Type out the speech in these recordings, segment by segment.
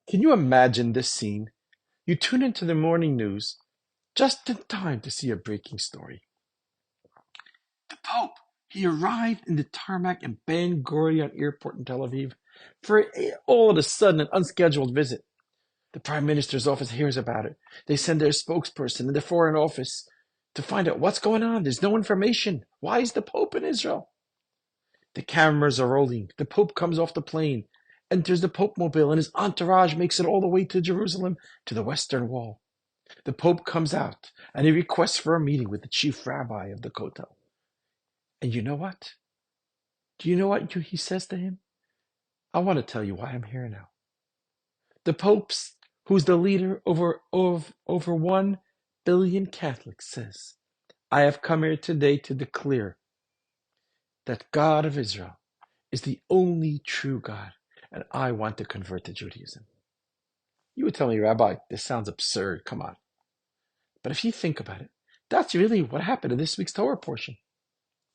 Can you imagine this scene? You tune into the morning news just in time to see a breaking story. The Pope, he arrived in the tarmac in Ben Gurion Airport in Tel Aviv for all of a sudden an unscheduled visit. The Prime Minister's office hears about it. They send their spokesperson in the Foreign Office to find out what's going on. There's no information. Why is the Pope in Israel? The cameras are rolling. The Pope comes off the plane, enters the Pope mobile, and his entourage makes it all the way to Jerusalem to the Western Wall. The Pope comes out and he requests for a meeting with the chief rabbi of the Kotel. And you know what? Do you know what he says to him? I want to tell you why I'm here now. The Pope's, who's the leader of over 1 billion Catholics, says, I have come here today to declare that God of Israel is the only true God, and I want to convert to Judaism. You would tell me, Rabbi, this sounds absurd. Come on. But if you think about it, that's really what happened in this week's Torah portion.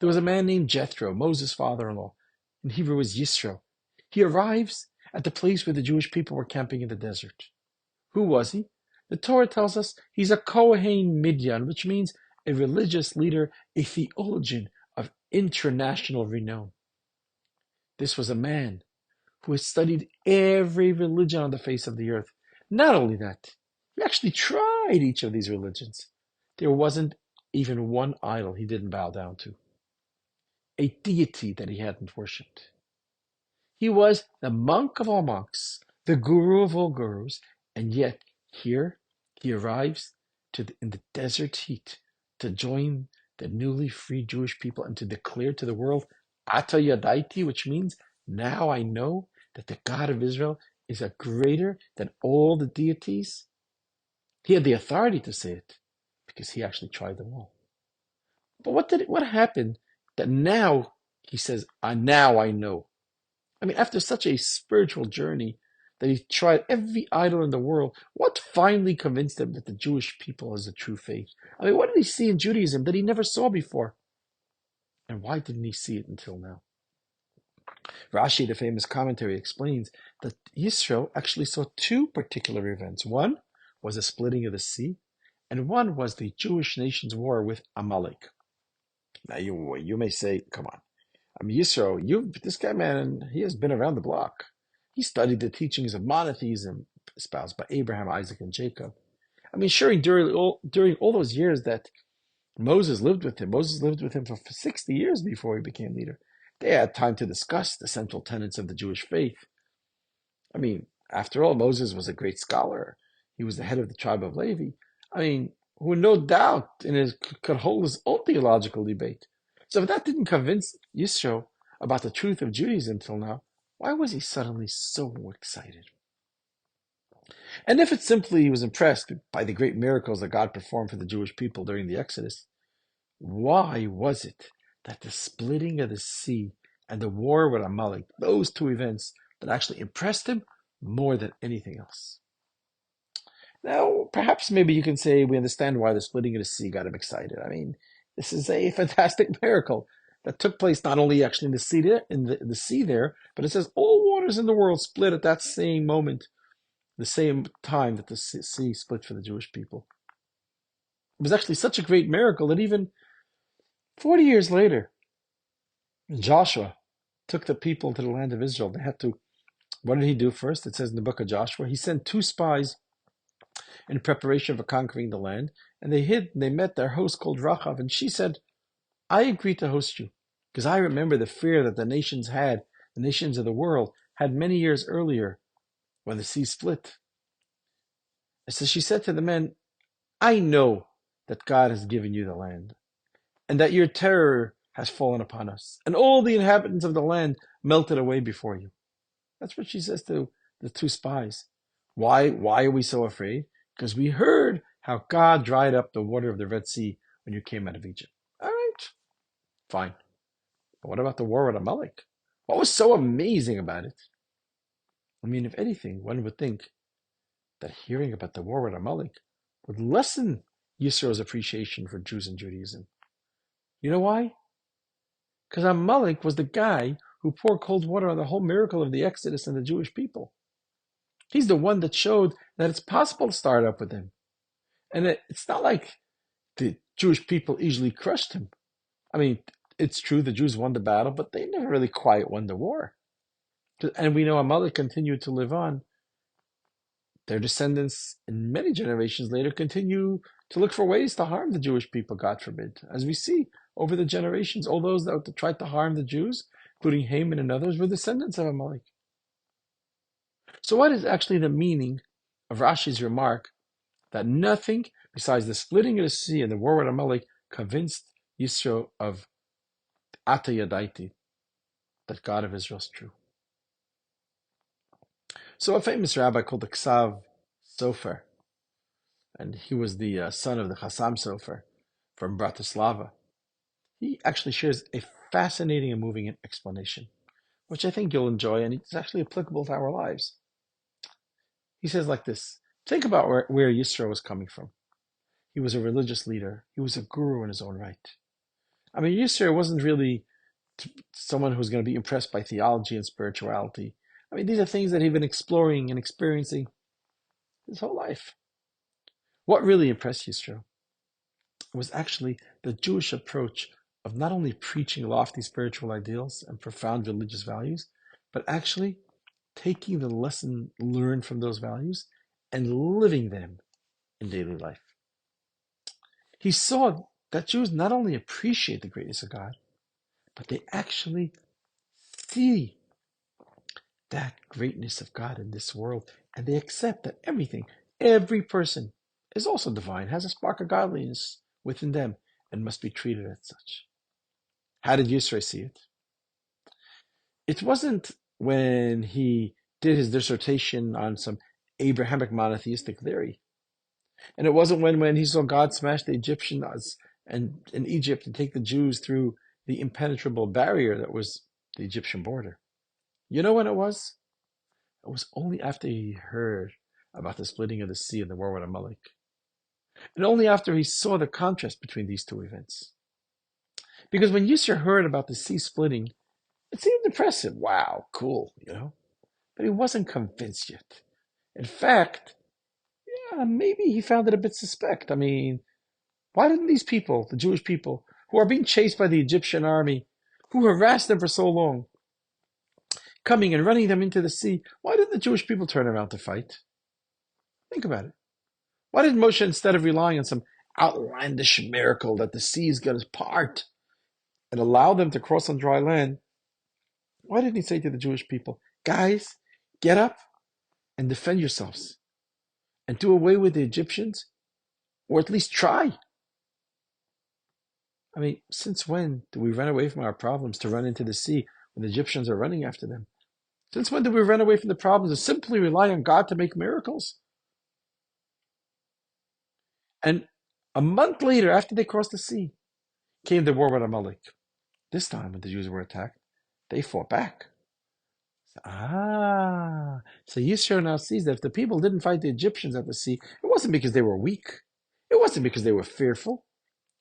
There was a man named Jethro, Moses' father-in-law. In Hebrew is Yisro. He arrives at the place where the Jewish people were camping in the desert. Who was he? The Torah tells us he's a Kohen Midyan, which means a religious leader, a theologian of international renown. This was a man who had studied every religion on the face of the earth. Not only that, he actually tried each of these religions. There wasn't even one idol he didn't bow down to, a deity that he hadn't worshipped. He was the monk of all monks, the guru of all gurus, and yet here he arrives in the desert heat to join the newly freed Jewish people and to declare to the world, Ata Yadaiti, which means, now I know that the God of Israel is a greater than all the deities. He had the authority to say it because he actually tried them all. But what happened that now he says, now I know? I mean, after such a spiritual journey that he tried every idol in the world, what finally convinced him that the Jewish people is the true faith? I mean, what did he see in Judaism that he never saw before? And why didn't he see it until now? Rashi, the famous commentary, explains that Yisro actually saw two particular events. One was the splitting of the sea, and one was the Jewish nation's war with Amalek. Now, you may say, come on. I mean, Yisro, this guy, man, he has been around the block. He studied the teachings of monotheism espoused by Abraham, Isaac, and Jacob. I mean, sure, during all those years that Moses lived with him for 60 years before he became leader. They had time to discuss the central tenets of the Jewish faith. I mean, after all, Moses was a great scholar. He was the head of the tribe of Levi. I mean, who no doubt could hold his own theological debate. So if that didn't convince Yisro about the truth of Judaism till now, why was he suddenly so excited? And if it's simply he was impressed by the great miracles that God performed for the Jewish people during the Exodus, why was it that the splitting of the sea and the war with Amalek, those two events that actually impressed him more than anything else? Now, perhaps maybe you can say we understand why the splitting of the sea got him excited. I mean, this is a fantastic miracle that took place not only actually in the sea there, the sea there, but it says all waters in the world split at that same moment, the same time that the sea split for the Jewish people. It was actually such a great miracle that even 40 years later, Joshua took the people to the land of Israel. What did he do first? It says in the book of Joshua, he sent two spies in preparation for conquering the land, and they met their host called Rachav, and she said, I agree to host you, because I remember the fear that the nations of the world had many years earlier when the sea split. And so she said to the men, I know that God has given you the land, and that your terror has fallen upon us, and all the inhabitants of the land melted away before you. That's what she says to the two spies. Why are we so afraid? Because we heard how God dried up the water of the Red Sea when you came out of Egypt. All right, fine. But what about the war with Amalek? What was so amazing about it? I mean, if anything, one would think that hearing about the war with Amalek would lessen Yisro's appreciation for Jews and Judaism. You know why? Because Amalek was the guy who poured cold water on the whole miracle of the Exodus and the Jewish people. He's the one that showed that it's possible to start up with him. And it's not like the Jewish people easily crushed him. I mean, it's true the Jews won the battle, but they never really quite won the war. And we know Amalek continued to live on. Their descendants, in many generations later, continue to look for ways to harm the Jewish people, God forbid. As we see over the generations, all those that tried to harm the Jews, including Haman and others, were descendants of Amalek. So what is actually the meaning of Rashi's remark that nothing besides the splitting of the sea and the war with Amalek convinced Yisro of Ata Yadaiti, that God of Israel is true? So a famous rabbi called the Ksav Sofer, and he was the son of the Chassam Sofer from Bratislava, he actually shares a fascinating and moving explanation, which I think you'll enjoy, and it's actually applicable to our lives. He says like this: think about where Yisro was coming from. He was a religious leader. He was a guru in his own right. I mean, Yisro wasn't really someone who's going to be impressed by theology and spirituality. I mean, these are things that he'd been exploring and experiencing his whole life. What really impressed Yisro was actually the Jewish approach of not only preaching lofty spiritual ideals and profound religious values, but actually taking the lesson learned from those values and living them in daily life. He saw that Jews not only appreciate the greatness of God, but they actually see that greatness of God in this world, and they accept that every person is also divine, has a spark of godliness within them, and must be treated as such. How did Yisro see it? It wasn't when he did his dissertation on some Abrahamic monotheistic theory. And it wasn't when he saw God smash the Egyptians and in Egypt and take the Jews through the impenetrable barrier that was the Egyptian border. You know when it was? It was only after he heard about the splitting of the sea and the war with Amalek. And only after he saw the contrast between these two events. Because when Yisro heard about the sea splitting, it seemed impressive. Wow, cool, But he wasn't convinced yet. In fact, maybe he found it a bit suspect. I mean, why didn't these people, the Jewish people, who are being chased by the Egyptian army, who harassed them for so long, coming and running them into the sea, why didn't the Jewish people turn around to fight? Think about it. Why did Moshe, instead of relying on some outlandish miracle that the sea is going to part and allow them to cross on dry land, why didn't he say to the Jewish people, guys, get up and defend yourselves and do away with the Egyptians, or at least try? I mean, since when do we run away from our problems to run into the sea when the Egyptians are running after them? Since when do we run away from the problems and simply rely on God to make miracles? And a month later, after they crossed the sea, came the war with Amalek. This time, when the Jews were attacked, they fought back. So Yisro now sees that if the people didn't fight the Egyptians at the sea, it wasn't because they were weak. It wasn't because they were fearful.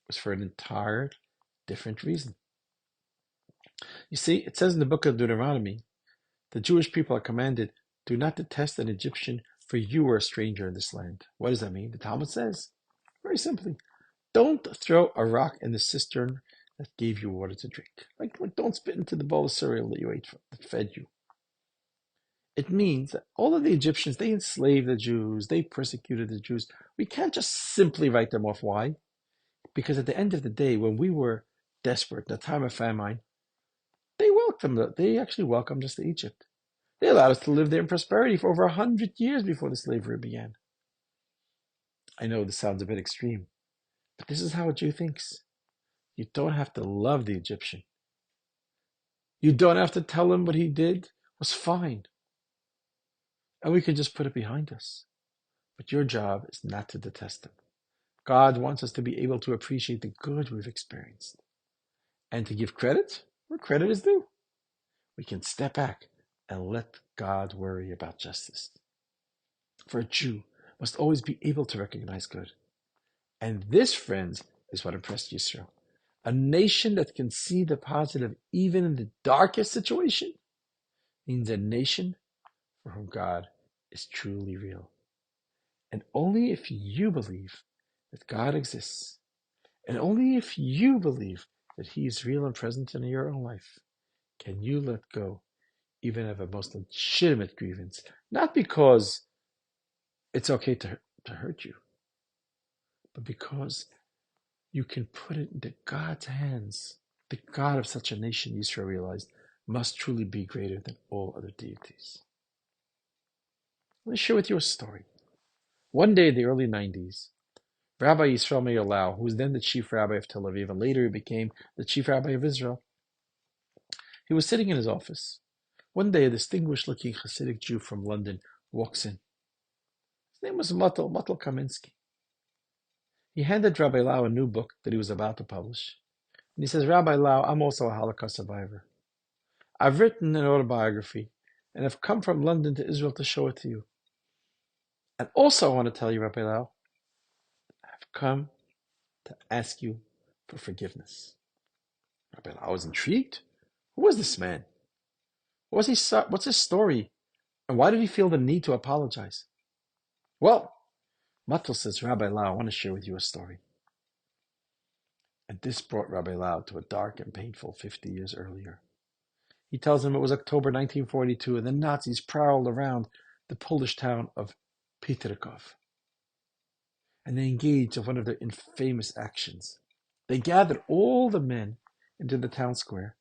It was for an entire different reason. You see, it says in the book of Deuteronomy, the Jewish people are commanded, do not detest an Egyptian, for you are a stranger in this land. What does that mean? The Talmud says, very simply, don't throw a rock in the cistern that gave you water to drink. Like don't spit into the bowl of cereal that you ate that fed you. It means that all of the Egyptians, they enslaved the Jews, they persecuted the Jews. We can't just simply write them off. Why? Because at the end of the day, when we were desperate, in the time of famine, they actually welcomed us to Egypt. They allowed us to live there in prosperity for over 100 years before the slavery began. I know this sounds a bit extreme, but this is how a Jew thinks. You don't have to love the Egyptian. You don't have to tell him what he did was fine. And we can just put it behind us. But your job is not to detest him. God wants us to be able to appreciate the good we've experienced and to give credit where credit is due. We can step back and let God worry about justice. For a Jew must always be able to recognize good. And this, friends, is what impressed Yisro. A nation that can see the positive even in the darkest situation means a nation for whom God is truly real. And only if you believe that God exists, and only if you believe that He is real and present in your own life, can you let go even of a most legitimate grievance. Not because it's okay to hurt you, but because you can put it into God's hands. The God of such a nation, Yisrael realized, must truly be greater than all other deities. Let me share with you a story. One day in the early 90s, Rabbi Yisrael Meir Lau, who was then the chief rabbi of Tel Aviv, and later he became the chief rabbi of Israel, he was sitting in his office. One day, a distinguished-looking Hasidic Jew from London walks in. His name was Matel Kaminsky. He handed Rabbi Lau a new book that he was about to publish. And he says, Rabbi Lau, I'm also a Holocaust survivor. I've written an autobiography, and I've come from London to Israel to show it to you. And also I want to tell you, Rabbi Lau, I've come to ask you for forgiveness. Rabbi Lau was intrigued. Who was this man? What's his story? And why did he feel the need to apologize? Well, Matel says, Rabbi Lau, I want to share with you a story. And this brought Rabbi Lau to a dark and painful 50 years earlier. He tells him it was October 1942, and the Nazis prowled around the Polish town of Piotrków. And they engaged in one of their infamous actions. They gathered all the men into the town square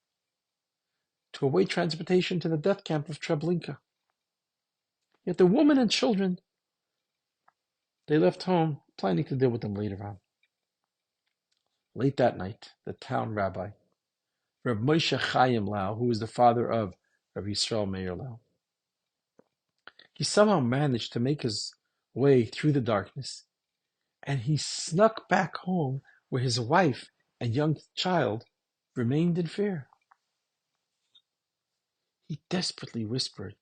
to await transportation to the death camp of Treblinka. Yet the women and children, they left home, planning to deal with them later on. Late that night, the town rabbi, Reb Moshe Chaim Lau, who was the father of Reb Yisrael Meir Lau, he somehow managed to make his way through the darkness, and he snuck back home where his wife and young child remained in fear. He desperately whispered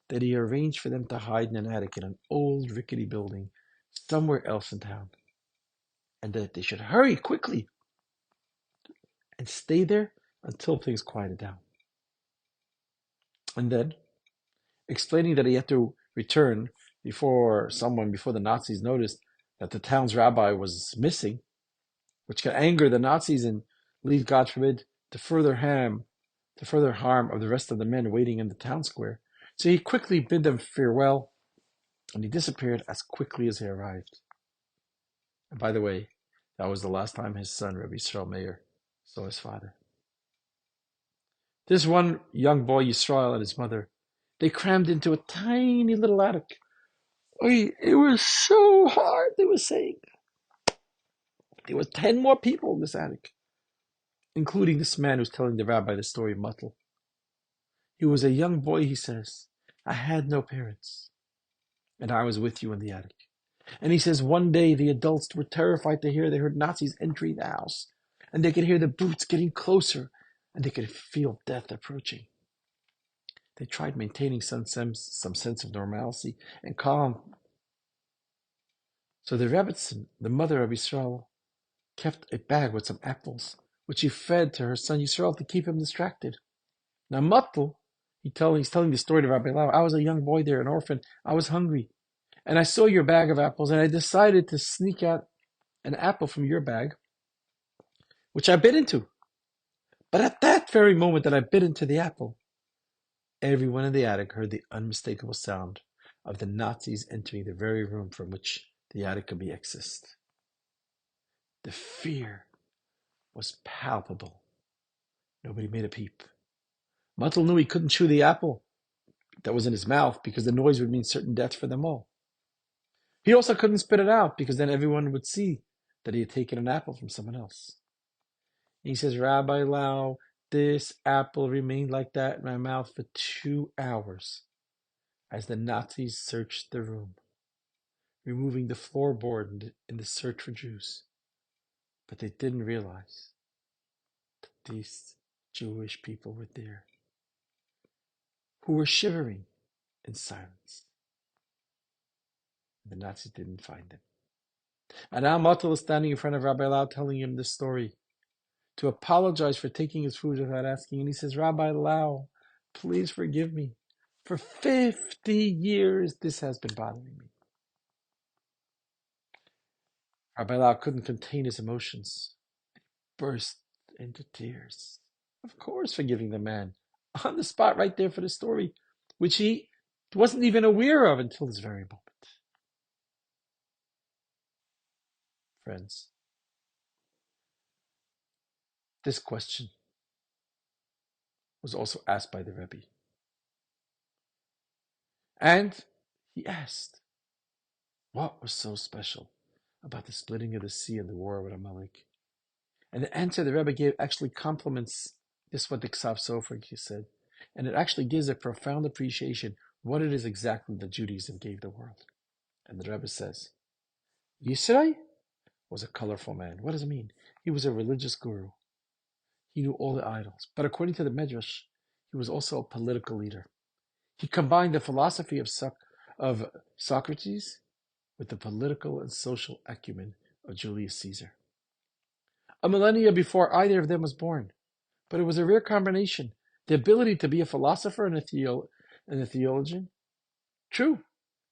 that he arranged for them to hide in an attic in an old rickety building somewhere else in town, and that they should hurry quickly and stay there until things quieted down. And then, explaining that he had to return before the Nazis noticed that the town's rabbi was missing, which could anger the Nazis and lead, God forbid, to further harm of the rest of the men waiting in the town square. So he quickly bid them farewell, and he disappeared as quickly as he arrived. And by the way, that was the last time his son, Rabbi Yisrael Meir, saw his father. This one young boy, Yisrael, and his mother, they crammed into a tiny little attic. It was so hard, they were saying. There were 10 more people in this attic, including this man who's telling the rabbi the story of Matel. He was a young boy, he says. I had no parents, and I was with you in the attic. And he says one day the adults were terrified to hear they heard Nazis entering the house, and they could hear the boots getting closer, and they could feel death approaching. They tried maintaining some sense of normalcy and calm. So the Rebbetzin, the mother of Yisrael, kept a bag with some apples, which she fed to her son Yisrael to keep him distracted. Now Matel, he's telling the story to Rabbi Lau. I was a young boy there, an orphan. I was hungry. And I saw your bag of apples, and I decided to sneak out an apple from your bag, which I bit into. But at that very moment that I bit into the apple, everyone in the attic heard the unmistakable sound of the Nazis entering the very room from which the attic could be accessed. The fear was palpable. Nobody made a peep. Matel knew he couldn't chew the apple that was in his mouth because the noise would mean certain death for them all. He also couldn't spit it out because then everyone would see that he had taken an apple from someone else. And he says, Rabbi Lau, this apple remained like that in my mouth for 2 hours as the Nazis searched the room, removing the floorboard in the search for Jews. But they didn't realize that these Jewish people were there, who were shivering in silence. The Nazis didn't find them. And now Matel is standing in front of Rabbi Lau telling him this story to apologize for taking his food without asking. And he says, Rabbi Lau, please forgive me. For 50 years, this has been bothering me. Rabbi Lau couldn't contain his emotions. Burst into tears. Of course, forgiving the man. On the spot, right there for the story, which he wasn't even aware of until this very moment. Friends, this question was also asked by the Rebbe. And he asked, what was so special about the splitting of the sea and the war with Amalek? And the answer the Rebbe gave actually complements this what the Ksav Sofer said. And it actually gives a profound appreciation what it is exactly that Judaism gave the world. And the Rebbe says, Yisrael was a colorful man. What does it mean? He was a religious guru. He knew all the idols. But according to the Midrash, he was also a political leader. He combined the philosophy of Socrates with the political and social acumen of Julius Caesar. A millennia before either of them was born, but it was a rare combination. The ability to be a philosopher and a theologian. True,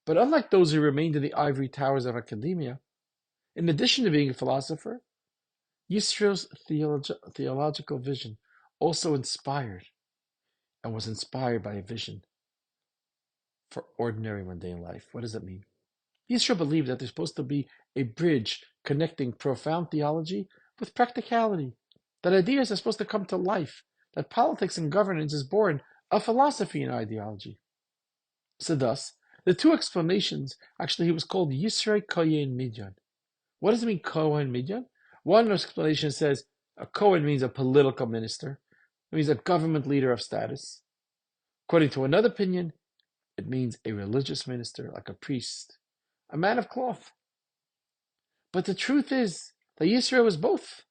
but unlike those who remained in the ivory towers of academia, in addition to being a philosopher, Yisro's theological vision also inspired and was inspired by a vision for ordinary mundane life. What does it mean? Yisro believed that there's supposed to be a bridge connecting profound theology with practicality, that ideas are supposed to come to life, that politics and governance is born of philosophy and ideology. So thus, the two explanations, actually he was called Yisrei Kohen Midyan. What does it mean, Kohen Midyan? One explanation says a Kohen means a political minister. It means a government leader of status. According to another opinion, it means a religious minister, like a priest, a man of cloth. But the truth is that Yisro was both.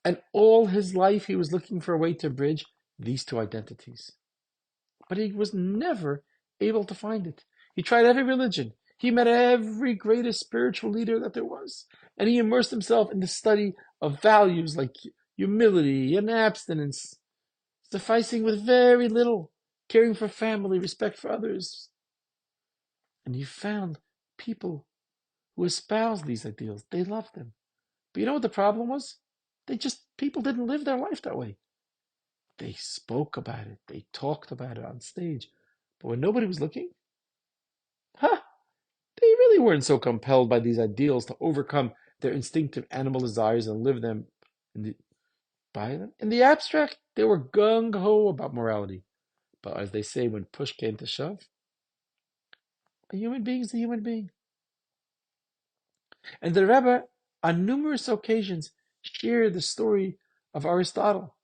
And all his life he was looking for a way to bridge these two identities. But he was never able to find it. He tried every religion. He met every greatest spiritual leader that there was. And he immersed himself in the study of values like humility and abstinence, sufficing with very little, caring for family, respect for others. And he found people who espoused these ideals. They loved them. But you know what the problem was? People didn't live their life that way. They spoke about it. They talked about it on stage. But when nobody was looking, they really weren't so compelled by these ideals to overcome their instinctive animal desires and live them by them. In the abstract, they were gung-ho about morality. But as they say, when push came to shove, a human being is a human being. And the Rebbe, on numerous occasions, shared the story of Aristotle.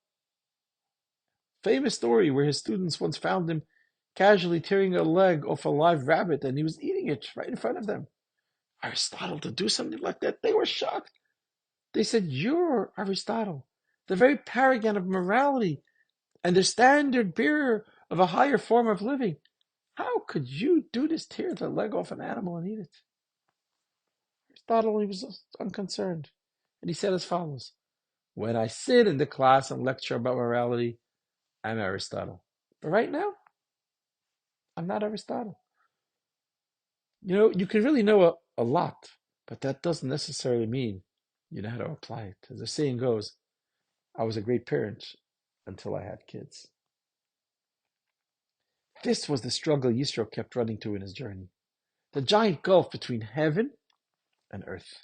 Famous story where his students once found him casually tearing a leg off a live rabbit and he was eating it right in front of them. Aristotle to do something like that? They were shocked. They said, you're Aristotle, the very paragon of morality and the standard bearer of a higher form of living. How could you do this, tear the leg off an animal and eat it? Aristotle, he was unconcerned. And he said as follows, when I sit in the class and lecture about morality, I'm Aristotle. But right now, I'm not Aristotle. You know, you can really know a lot, but that doesn't necessarily mean you know how to apply it. As the saying goes, I was a great parent until I had kids. This was the struggle Yisro kept running to in his journey. The giant gulf between heaven and earth.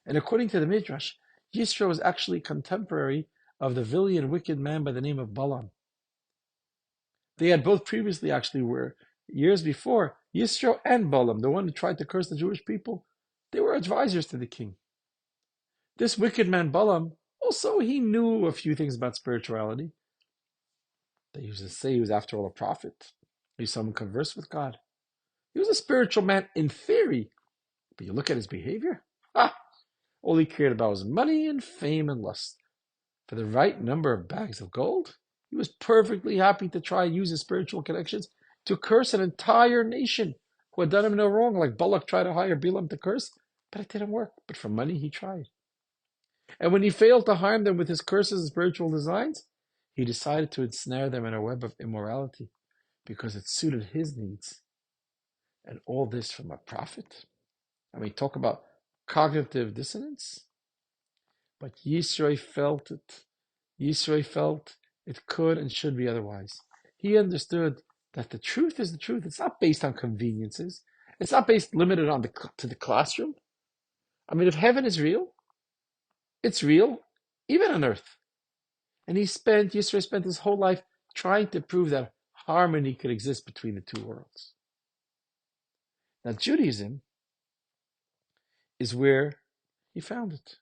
And according to the Midrash, Yisro was actually contemporary of the villain wicked man by the name of Balaam. They had both previously actually were, years before, Yisro and Balaam, the one who tried to curse the Jewish people, they were advisors to the king. This wicked man Balaam, also he knew a few things about spirituality. They used to say he was after all a prophet. He saw him converse with God. He was a spiritual man in theory, but you look at his behavior, all he cared about was money and fame and lust. For the right number of bags of gold, he was perfectly happy to try and use his spiritual connections to curse an entire nation who had done him no wrong, like Balak tried to hire Balaam to curse, but it didn't work. But for money, he tried. And when he failed to harm them with his curses and spiritual designs, he decided to ensnare them in a web of immorality. because it suited his needs. And all this from a prophet? I mean, talk about cognitive dissonance. But Yisro felt it. Yisro felt it could and should be otherwise. He understood that the truth is the truth. It's not based on conveniences. It's not based limited on to the classroom. I mean, if heaven is real, it's real, even on earth. And Yisro spent his whole life trying to prove that harmony could exist between the two worlds. Now, Judaism is where he found it.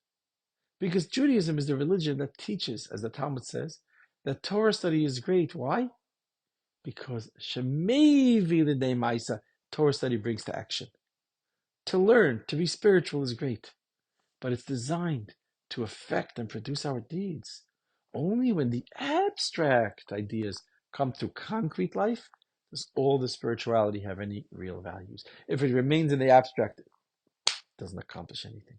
Because Judaism is the religion that teaches, as the Talmud says, that Torah study is great. Why? Because Shemevi l'nei Maisa, Torah study brings to action. To learn, to be spiritual is great, but it's designed to affect and produce our deeds. Only when the abstract ideas come to concrete life does all the spirituality have any real values. If it remains in the abstract, it doesn't accomplish anything.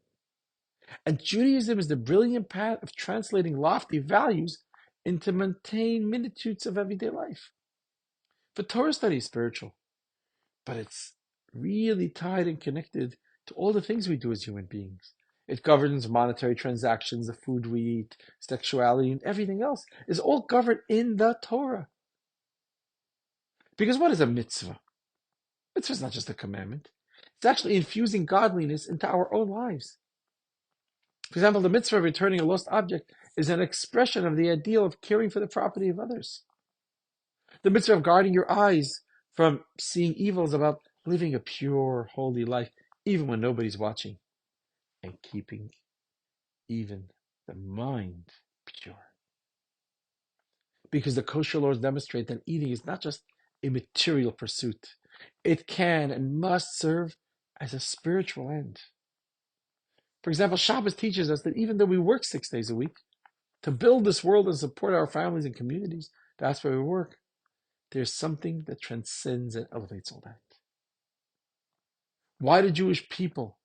And Judaism is the brilliant path of translating lofty values into mundane minutites of everyday life. The Torah study is spiritual, but it's really tied and connected to all the things we do as human beings. It governs monetary transactions, the food we eat, sexuality, and everything else is all governed in the Torah. Because what is a mitzvah? Mitzvah is not just a commandment. It's actually infusing godliness into our own lives. For example, the mitzvah of returning a lost object is an expression of the ideal of caring for the property of others. The mitzvah of guarding your eyes from seeing evil is about living a pure, holy life, even when nobody's watching, and keeping even the mind pure. Because the kosher laws demonstrate that eating is not just a material pursuit. It can and must serve as a spiritual end. For example, Shabbos teaches us that even though we work 6 days a week to build this world and support our families and communities, that's where we work, there's something that transcends and elevates all that. Why do Jewish people,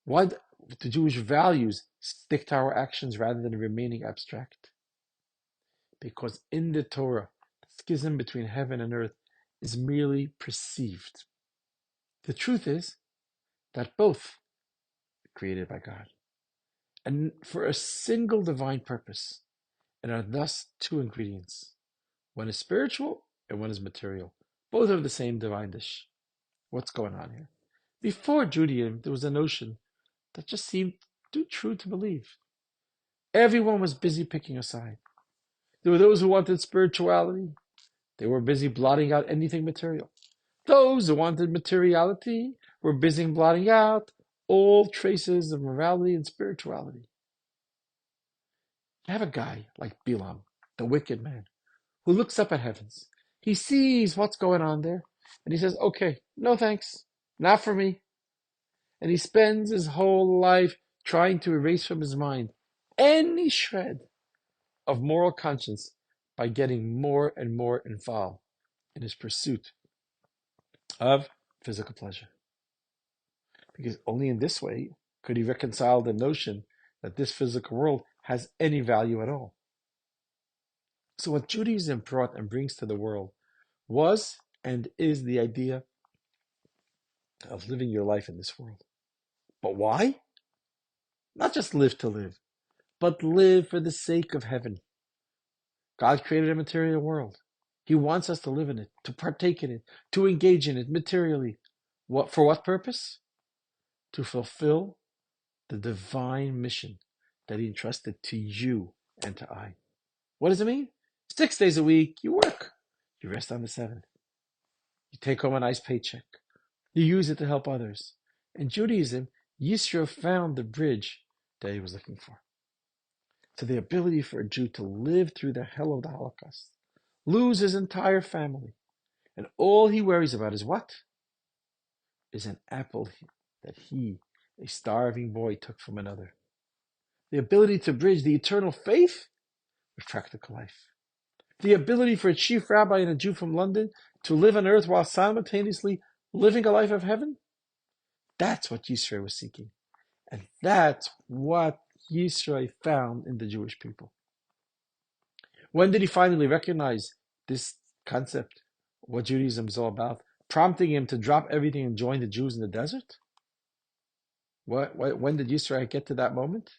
why do Jewish values stick to our actions rather than remaining abstract? Because in the Torah, the schism between heaven and earth is merely perceived. The truth is that both are created by God and for a single divine purpose, and are thus two ingredients. One is spiritual and one is material. Both are the same divine dish. What's going on here? Before Judaism, there was a notion that just seemed too true to believe. Everyone was busy picking a side. There were those who wanted spirituality. They were busy blotting out anything material. Those who wanted materiality were busy blotting out all traces of morality and spirituality. You have a guy like Bilam, the wicked man, who looks up at heavens. He sees what's going on there, and he says, okay, no thanks, not for me. And he spends his whole life trying to erase from his mind any shred of moral conscience by getting more and more involved in his pursuit of physical pleasure. Because only in this way could he reconcile the notion that this physical world has any value at all. So what Judaism brought and brings to the world was and is the idea of living your life in this world. But why? Not just live to live, but live for the sake of heaven. God created a material world. He wants us to live in it, to partake in it, to engage in it materially. For what purpose? To fulfill the divine mission that he entrusted to you and to I. What does it mean? 6 days a week, you work. You rest on the seventh. You take home a nice paycheck. You use it to help others. In Judaism, Yisro found the bridge that he was looking for. To the ability for a Jew to live through the hell of the Holocaust, lose his entire family, and all he worries about is what? Is an apple that he, a starving boy, took from another. The ability to bridge the eternal faith with practical life. The ability for a chief rabbi and a Jew from London to live on earth while simultaneously living a life of heaven. That's what Yisro was seeking. And that's what Yisro found in the Jewish people. When did he finally recognize this concept? what Judaism is all about, prompting him to drop everything and join the Jews in the desert? When did Yisrael get to that moment?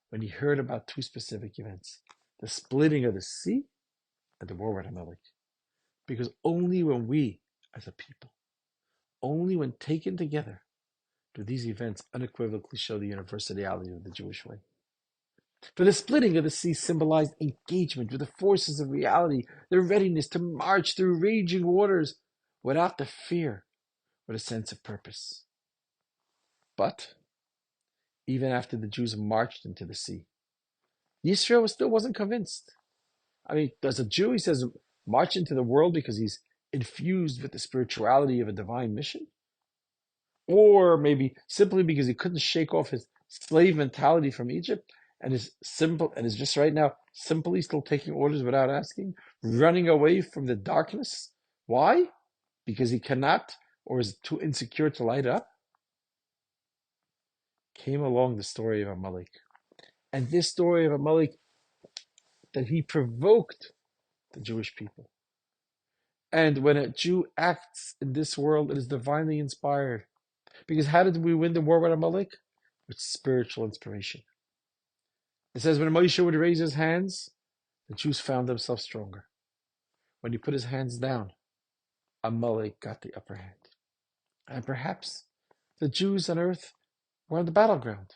When he heard about two specific events: the splitting of the sea and the war with Amalek. Because only when we, as a people, only when taken together, do these events unequivocally show the universality of the Jewish way. For the splitting of the sea symbolized engagement with the forces of reality, their readiness to march through raging waters without the fear or the sense of purpose. But even after the Jews marched into the sea, Yisrael still wasn't convinced. I mean, does a Jew, he says, march into the world because he's infused with the spirituality of a divine mission? Or maybe simply because he couldn't shake off his slave mentality from Egypt and is just right now simply still taking orders without asking, running away from the darkness? Why? Because he cannot or is too insecure to light up? Came along the story of Amalek. And this story of Amalek, that he provoked the Jewish people. And when a Jew acts in this world, it is divinely inspired. Because how did we win the war with Amalek? With spiritual inspiration. It says when Moshe would raise his hands, the Jews found themselves stronger. When he put his hands down, Amalek got the upper hand. And perhaps the Jews on earth were on the battleground,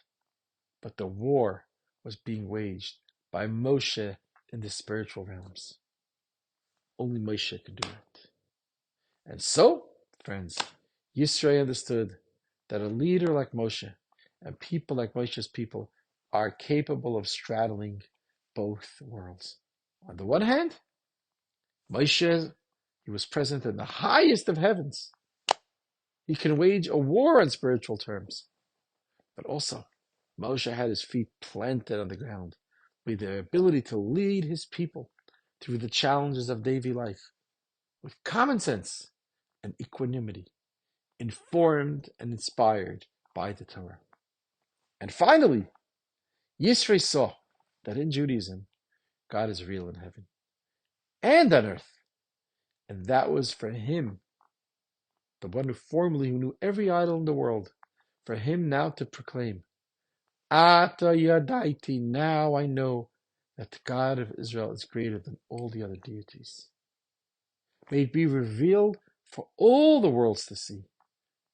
but the war was being waged by Moshe in the spiritual realms. Only Moshe could do it. And so, friends, Yisrael understood that a leader like Moshe and people like Moshe's people are capable of straddling both worlds. On the one hand, Moshe, he was present in the highest of heavens. He can wage a war on spiritual terms. But also, Moshe had his feet planted on the ground with the ability to lead his people through the challenges of daily life with common sense and equanimity, informed and inspired by the Torah. And finally, Yisro saw that in Judaism, God is real in heaven and on earth. And that was for him, the one who knew every idol in the world, for him now to proclaim, Ata Yadaiti, now I know that the God of Israel is greater than all the other deities. May it be revealed for all the worlds to see,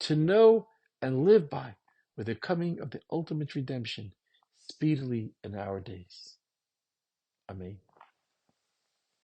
to know and live by, with the coming of the ultimate redemption speedily in our days. Amen.